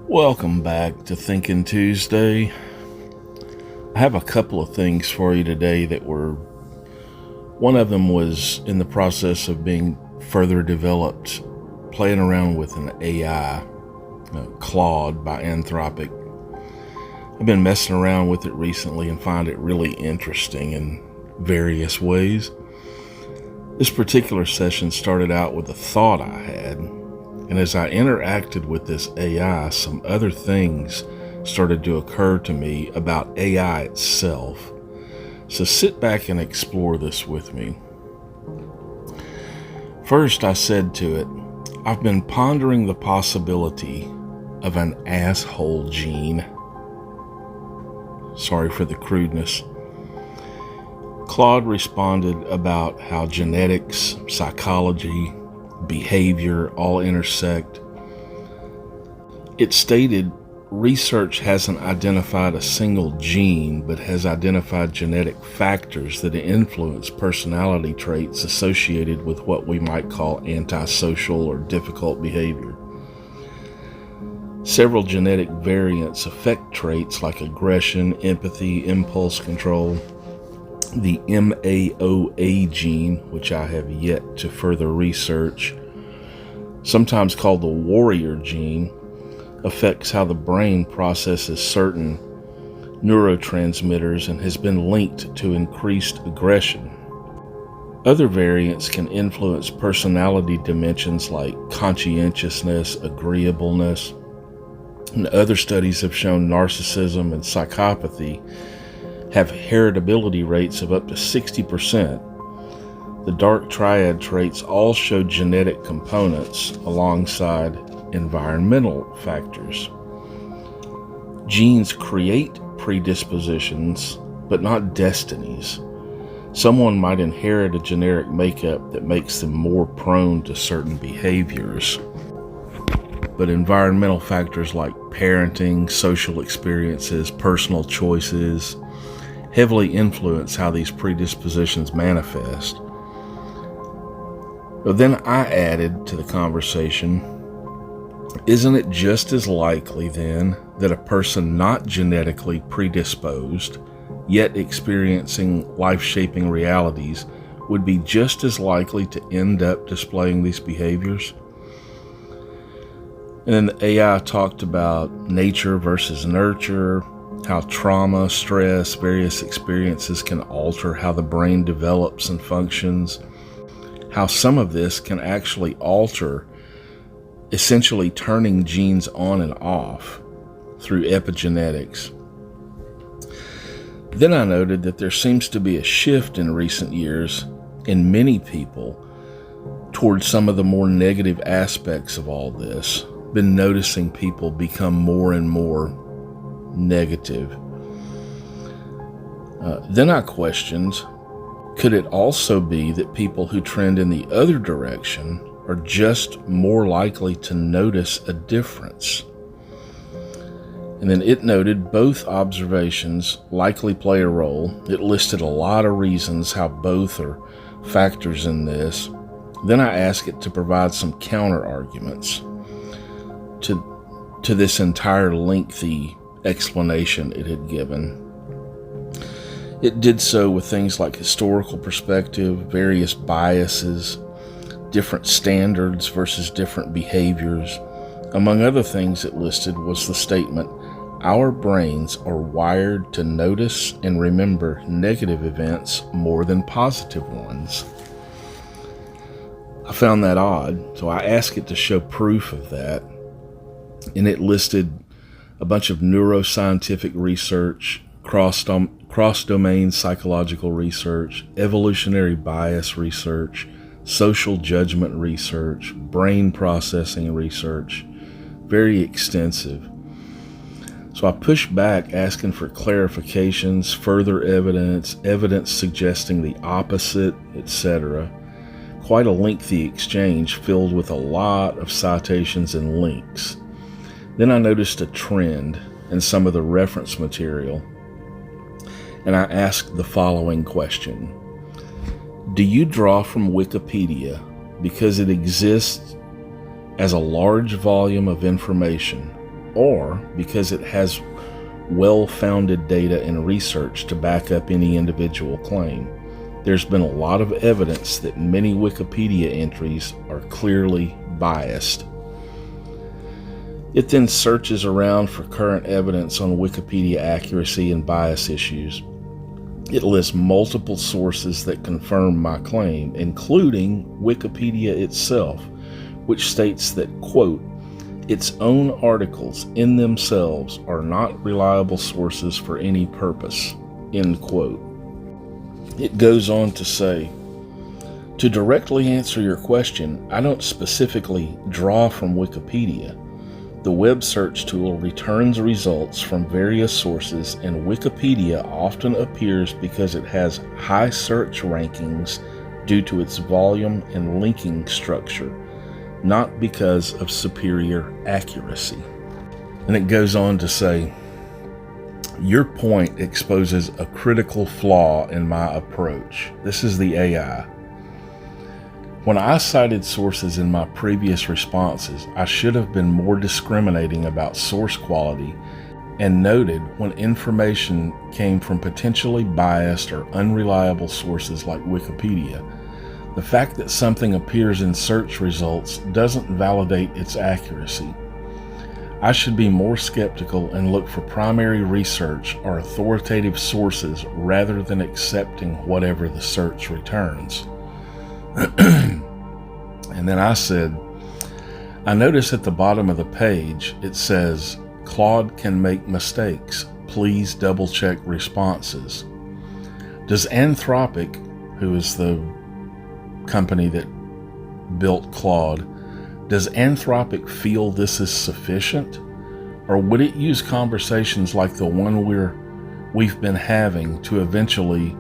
Welcome back to Thinking Tuesday. I have a couple of things for you today one of them was in the process of being further developed, playing around with an AI, Claude by Anthropic. I've been messing around with it recently and find it really interesting in various ways. This particular session started out with a thought I had, and as I interacted with this AI, some other things started to occur to me about AI itself. So sit back and explore this with me. First, I said to it, I've been pondering the possibility of an asshole gene. Sorry for the crudeness. Claude responded about how genetics, psychology, behavior all intersect. It stated research hasn't identified a single gene, but has identified genetic factors that influence personality traits associated with what we might call antisocial or difficult behavior. Several genetic variants affect traits like aggression, empathy, impulse control. The MAOA gene, which I have yet to further research, sometimes called the warrior gene, affects how the brain processes certain neurotransmitters and has been linked to increased aggression. Other variants can influence personality dimensions like conscientiousness, agreeableness, and other studies have shown narcissism and psychopathy have heritability rates of up to 60%. The dark triad traits all show genetic components alongside environmental factors. Genes create predispositions, but not destinies. Someone might inherit a genetic makeup that makes them more prone to certain behaviors. But environmental factors like parenting, social experiences, personal choices heavily influence how these predispositions manifest. But then I added to the conversation, isn't it just as likely then that a person not genetically predisposed, yet experiencing life-shaping realities, would be just as likely to end up displaying these behaviors? And then the AI talked about nature versus nurture, how trauma, stress, various experiences can alter how the brain develops and functions, how some of this can actually alter, essentially turning genes on and off through epigenetics. Then I noted that there seems to be a shift in recent years in many people towards some of the more negative aspects of all this. Been noticing people become more and more negative. Then I questioned, could it also be that people who trend in the other direction are just more likely to notice a difference? And then it noted both observations likely play a role. It listed a lot of reasons how both are factors in this. Then I asked it to provide some counter arguments to this entire lengthy explanation it had given. It did so with things like historical perspective, various biases, different standards versus different behaviors. Among other things it listed was the statement, our brains are wired to notice and remember negative events more than positive ones. I found that odd, so I asked it to show proof of that. And it listed a bunch of neuroscientific research, cross-domain psychological research, evolutionary bias research, social judgment research, brain processing research, very extensive. So I pushed back asking for clarifications, further evidence suggesting the opposite, etc. Quite a lengthy exchange filled with a lot of citations and links. Then I noticed a trend in some of the reference material, and I asked the following question. Do you draw from Wikipedia because it exists as a large volume of information, or because it has well-founded data and research to back up any individual claim. There's been a lot of evidence that many Wikipedia entries are clearly biased. It then searches around for current evidence on Wikipedia accuracy and bias issues. It lists multiple sources that confirm my claim, including Wikipedia itself, which states that, quote, its own articles in themselves are not reliable sources for any purpose, end quote. It goes on to say, to directly answer your question, I don't specifically draw from Wikipedia. The web search tool returns results from various sources, and Wikipedia often appears because it has high search rankings due to its volume and linking structure, not because of superior accuracy. And it goes on to say, your point exposes a critical flaw in my approach. This is the AI. When I cited sources in my previous responses, I should have been more discriminating about source quality and noted when information came from potentially biased or unreliable sources like Wikipedia. The fact that something appears in search results doesn't validate its accuracy. I should be more skeptical and look for primary research or authoritative sources rather than accepting whatever the search returns. And then I said, I notice at the bottom of the page it says, Claude can make mistakes. Please double check responses. Does Anthropic, who is the company that built Claude, does Anthropic feel this is sufficient? Or would it use conversations like the one we've been having to eventually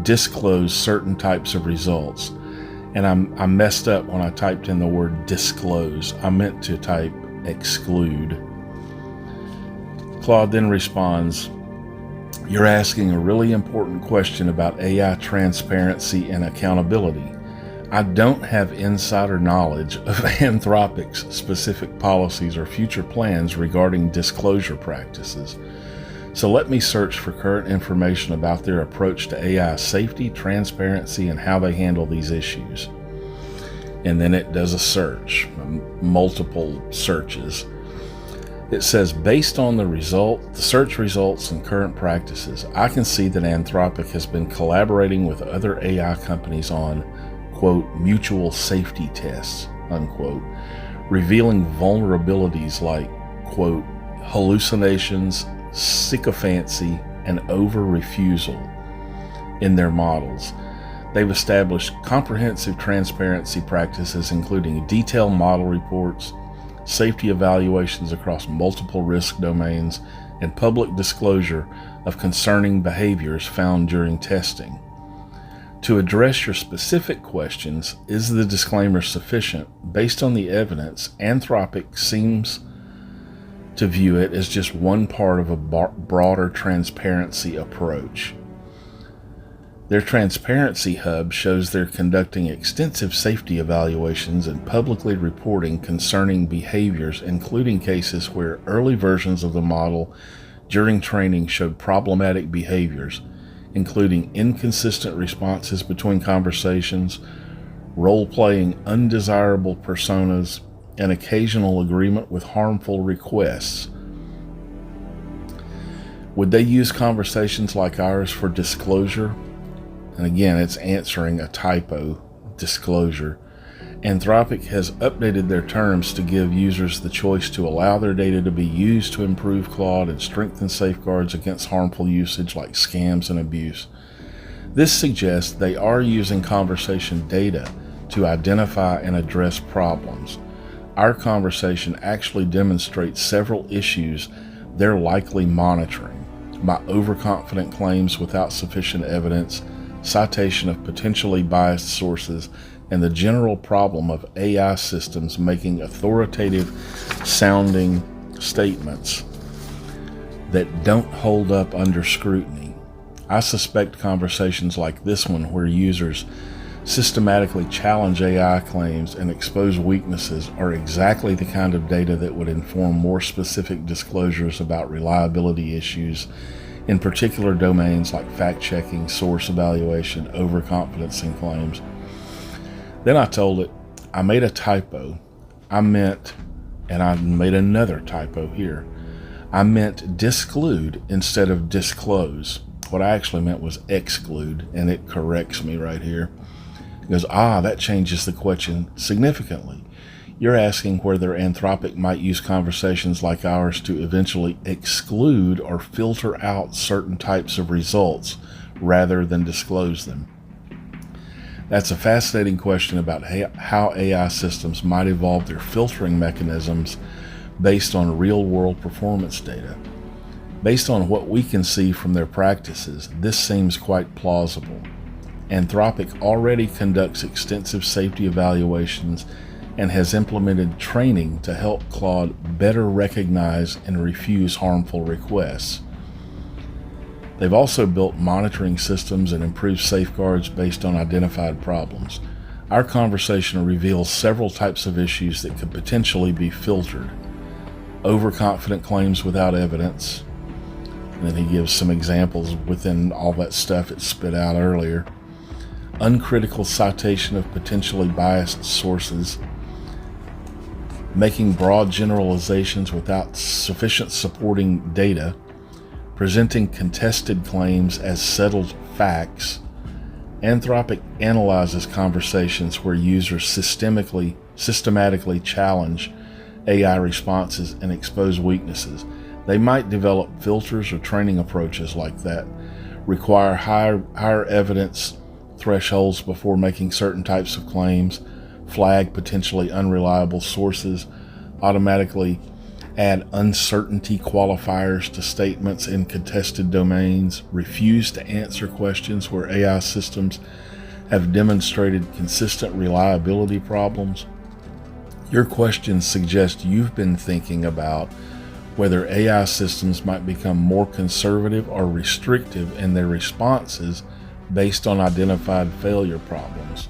disclose certain types of results? And I messed up when I typed in the word disclose. I meant to type exclude. Claude then responds, you're asking a really important question about AI transparency and accountability. I don't have insider knowledge of Anthropic's specific policies or future plans regarding disclosure practices. So let me search for current information about their approach to AI safety, transparency, and how they handle these issues. And then it does a search, multiple searches. It says, based on the search results and current practices, I can see that Anthropic has been collaborating with other AI companies on, quote, mutual safety tests, unquote, revealing vulnerabilities like, quote, hallucinations, sycophancy, and over-refusal in their models. They've established comprehensive transparency practices, including detailed model reports, safety evaluations across multiple risk domains, and public disclosure of concerning behaviors found during testing. To address your specific questions, is the disclaimer sufficient? Based on the evidence, Anthropic seems to view it as just one part of a broader transparency approach. Their transparency hub shows they're conducting extensive safety evaluations and publicly reporting concerning behaviors, including cases where early versions of the model during training showed problematic behaviors, including inconsistent responses between conversations, role-playing undesirable personas, and occasional agreement with harmful requests. Would they use conversations like ours for disclosure? And again, it's answering a typo, disclosure. Anthropic has updated their terms to give users the choice to allow their data to be used to improve Claude and strengthen safeguards against harmful usage like scams and abuse. This suggests they are using conversation data to identify and address problems. Our conversation actually demonstrates several issues they're likely monitoring: my overconfident claims without sufficient evidence, citation of potentially biased sources, and the general problem of AI systems making authoritative sounding statements that don't hold up under scrutiny. I suspect conversations like this one, where users systematically challenge AI claims and expose weaknesses are exactly the kind of data that would inform more specific disclosures about reliability issues in particular domains like fact-checking, source evaluation, overconfidence in claims. Then I told it, I made a typo. I made another typo here. I meant disclude instead of disclose. What I actually meant was exclude, and it corrects me right here. It goes, that changes the question significantly. You're asking whether Anthropic might use conversations like ours to eventually exclude or filter out certain types of results rather than disclose them. That's a fascinating question about how AI systems might evolve their filtering mechanisms based on real-world performance data. Based on what we can see from their practices, this seems quite plausible. Anthropic already conducts extensive safety evaluations and has implemented training to help Claude better recognize and refuse harmful requests. They've also built monitoring systems and improved safeguards based on identified problems. Our conversation reveals several types of issues that could potentially be filtered. Overconfident claims without evidence. And then he gives some examples within all that stuff it spit out earlier. Uncritical citation of potentially biased sources. Making broad generalizations without sufficient supporting data. Presenting contested claims as settled facts. Anthropic analyzes conversations where users systematically challenge AI responses and expose weaknesses. They might develop filters or training approaches like that, require higher evidence thresholds before making certain types of claims, flag potentially unreliable sources, automatically add uncertainty qualifiers to statements in contested domains, refuse to answer questions where AI systems have demonstrated consistent reliability problems. Your questions suggest you've been thinking about whether AI systems might become more conservative or restrictive in their responses based on identified failure problems.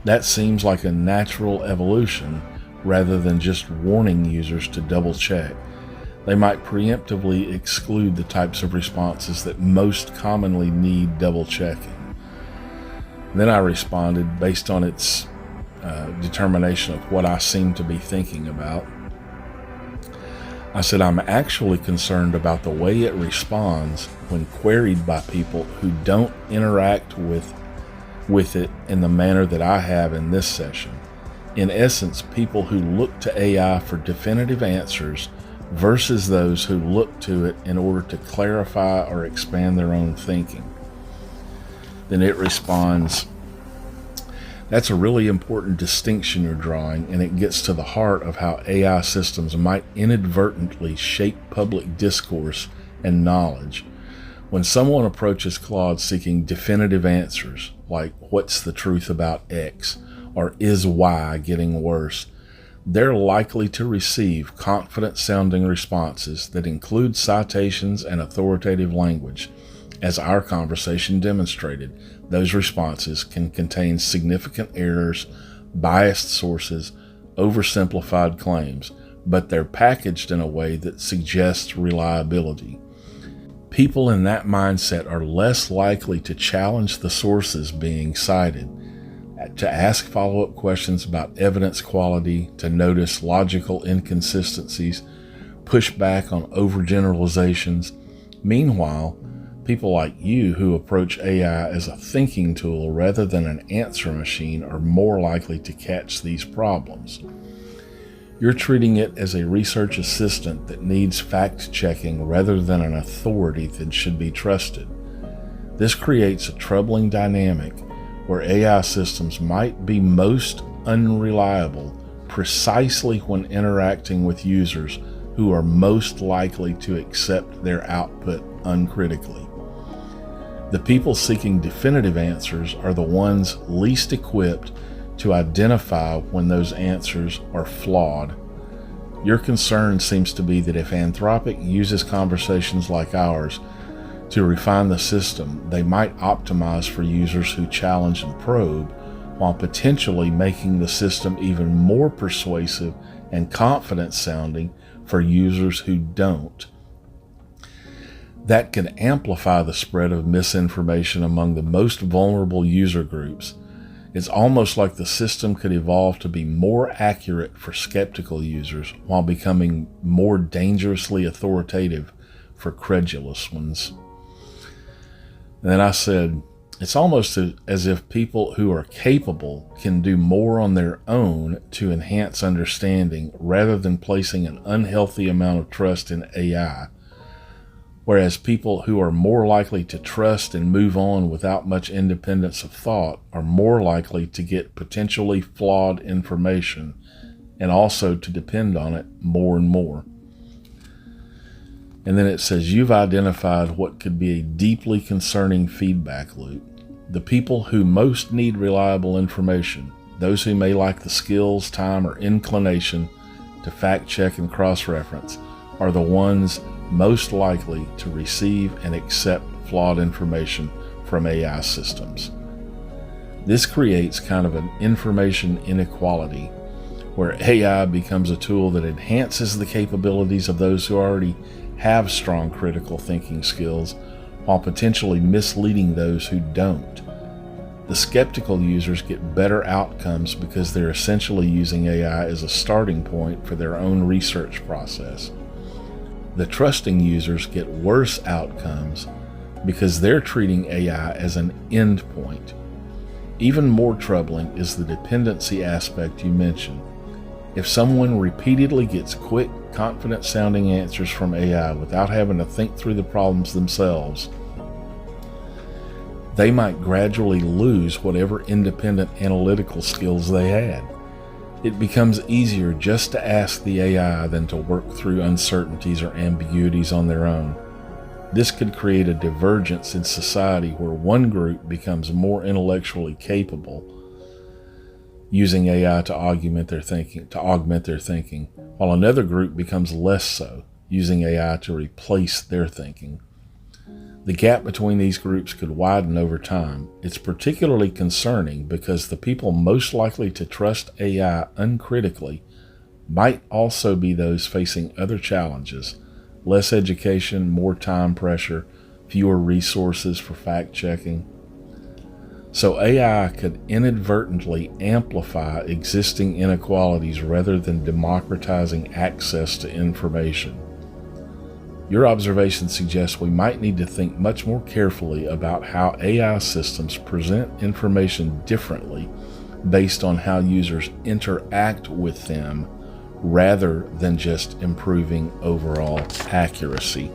That seems like a natural evolution rather than just warning users to double check. They might preemptively exclude the types of responses that most commonly need double checking. Then I responded based on its determination of what I seem to be thinking about. I said, I'm actually concerned about the way it responds when queried by people who don't interact with it in the manner that I have in this session. In essence, people who look to AI for definitive answers versus those who look to it in order to clarify or expand their own thinking. Then it responds, that's a really important distinction you're drawing, and it gets to the heart of how AI systems might inadvertently shape public discourse and knowledge. When someone approaches Claude seeking definitive answers, like what's the truth about X, or is Y getting worse, they're likely to receive confident-sounding responses that include citations and authoritative language. As our conversation demonstrated, those responses can contain significant errors, biased sources, oversimplified claims, but they're packaged in a way that suggests reliability. People in that mindset are less likely to challenge the sources being cited, to ask follow-up questions about evidence quality, to notice logical inconsistencies, push back on overgeneralizations. Meanwhile, people like you who approach AI as a thinking tool rather than an answer machine are more likely to catch these problems. You're treating it as a research assistant that needs fact-checking rather than an authority that should be trusted. This creates a troubling dynamic where AI systems might be most unreliable precisely when interacting with users who are most likely to accept their output uncritically. The people seeking definitive answers are the ones least equipped to identify when those answers are flawed. Your concern seems to be that if Anthropic uses conversations like ours to refine the system, they might optimize for users who challenge and probe, while potentially making the system even more persuasive and confident sounding for users who don't. That can amplify the spread of misinformation among the most vulnerable user groups. It's almost like the system could evolve to be more accurate for skeptical users while becoming more dangerously authoritative for credulous ones. And then I said, it's almost as if people who are capable can do more on their own to enhance understanding rather than placing an unhealthy amount of trust in AI. Whereas people who are more likely to trust and move on without much independence of thought are more likely to get potentially flawed information and also to depend on it more and more. And then it says, you've identified what could be a deeply concerning feedback loop. The people who most need reliable information, those who may lack the skills, time, or inclination to fact check and cross-reference, are the ones most likely to receive and accept flawed information from AI systems. This creates kind of an information inequality where AI becomes a tool that enhances the capabilities of those who already have strong critical thinking skills while potentially misleading those who don't. The skeptical users get better outcomes because they're essentially using AI as a starting point for their own research process. The trusting users get worse outcomes because they're treating AI as an endpoint. Even more troubling is the dependency aspect you mentioned. If someone repeatedly gets quick, confident-sounding answers from AI without having to think through the problems themselves, they might gradually lose whatever independent analytical skills they had. It becomes easier just to ask the AI than to work through uncertainties or ambiguities on their own. This could create a divergence in society where one group becomes more intellectually capable, using AI to augment their thinking, while another group becomes less so, using AI to replace their thinking. The gap between these groups could widen over time. It's particularly concerning because the people most likely to trust AI uncritically might also be those facing other challenges: less education, more time pressure, fewer resources for fact-checking. So AI could inadvertently amplify existing inequalities rather than democratizing access to information. Your observation suggests we might need to think much more carefully about how AI systems present information differently based on how users interact with them rather than just improving overall accuracy.